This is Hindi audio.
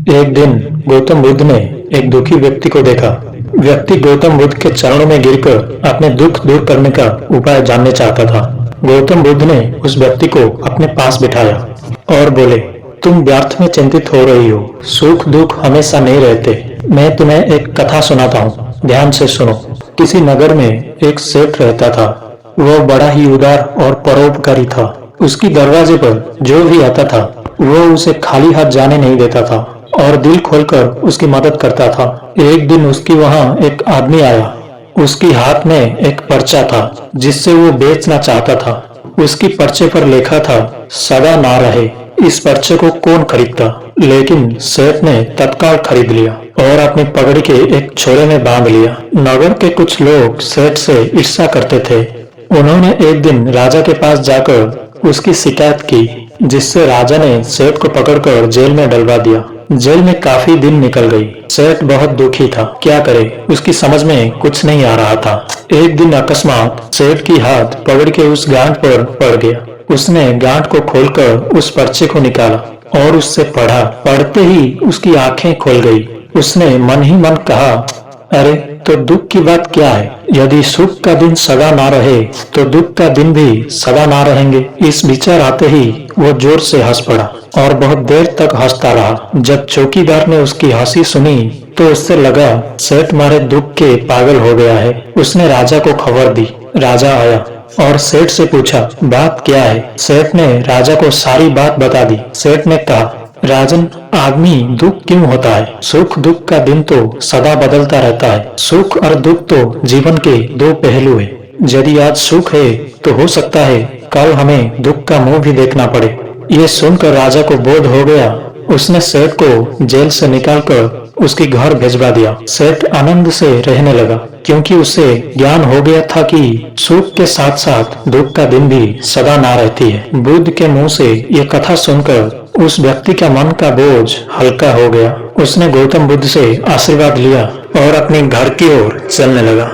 एक दिन गौतम बुद्ध ने एक दुखी व्यक्ति को देखा। व्यक्ति गौतम बुद्ध के चरणों में गिरकर अपने दुख दूर करने का उपाय जानने चाहता था। गौतम बुद्ध ने उस व्यक्ति को अपने पास बिठाया और बोले, तुम व्यर्थ में चिंतित हो रही हो। सुख दुख हमेशा नहीं रहते। मैं तुम्हें एक कथा सुनाता हूँ, ध्यान से सुनो। किसी नगर में एक सेठ रहता था। वह बड़ा ही उदार और परोपकारी था। उसकी दरवाजे पर जो भी आता था वो उसे खाली हाथ जाने नहीं देता था और दिल खोलकर उसकी मदद करता था। एक दिन उसकी वहां एक आदमी आया। उसकी हाथ में एक पर्चा था जिससे वो बेचना चाहता था। उसकी पर्चे पर लिखा था, सदा ना रहे। इस पर्चे को कौन खरीदता? लेकिन सेठ ने तत्काल खरीद लिया और अपनी पगड़ी के एक छोरे में बांध लिया। नगर के कुछ लोग सेठ से ईर्ष्या करते थे। उन्होंने एक दिन राजा के पास जाकर उसकी शिकायत की, जिससे राजा ने सेठ को पकड़कर जेल में डलवा दिया। जेल में काफी दिन निकल गई। सेठ बहुत दुखी था, क्या करे, उसकी समझ में कुछ नहीं आ रहा था। एक दिन अकस्मात सेठ की हाथ पगड़ी के उस गांठ पर पड़ गया। उसने गांठ को खोलकर उस पर्चे को निकाला और उससे पढ़ा। पढ़ते ही उसकी आंखें खुल गई। उसने मन ही मन कहा, अरे तो दुख की बात क्या है? यदि सुख का दिन सदा ना रहे तो दुख का दिन भी सदा ना रहेंगे। इस विचार आते ही वो जोर से हंस पड़ा और बहुत देर तक हंसता रहा। जब चौकीदार ने उसकी हंसी सुनी तो उससे लगा सेठ मारे दुख के पागल हो गया है। उसने राजा को खबर दी। राजा आया और सेठ से पूछा, बात क्या है? सेठ ने राजा को सारी बात बता दी। सेठ ने कहा, राजन, आदमी दुख क्यों होता है? सुख दुख का दिन तो सदा बदलता रहता है। सुख और दुख तो जीवन के दो पहलू है। यदि आज सुख है तो हो सकता है कल हमें दुख का मुंह भी देखना पड़े। ये सुनकर राजा को बोध हो गया। उसने सेठ को जेल से निकालकर उसके घर भिजवा दिया। सेठ आनंद से रहने लगा, क्योंकि उसे ज्ञान हो गया था कि सुख के साथ साथ दुख का दिन भी सदा ना रहती है। बुद्ध के मुंह से ये कथा सुनकर उस व्यक्ति का मन का बोझ हल्का हो गया। उसने गौतम बुद्ध से आशीर्वाद लिया और अपने घर की ओर चलने लगा।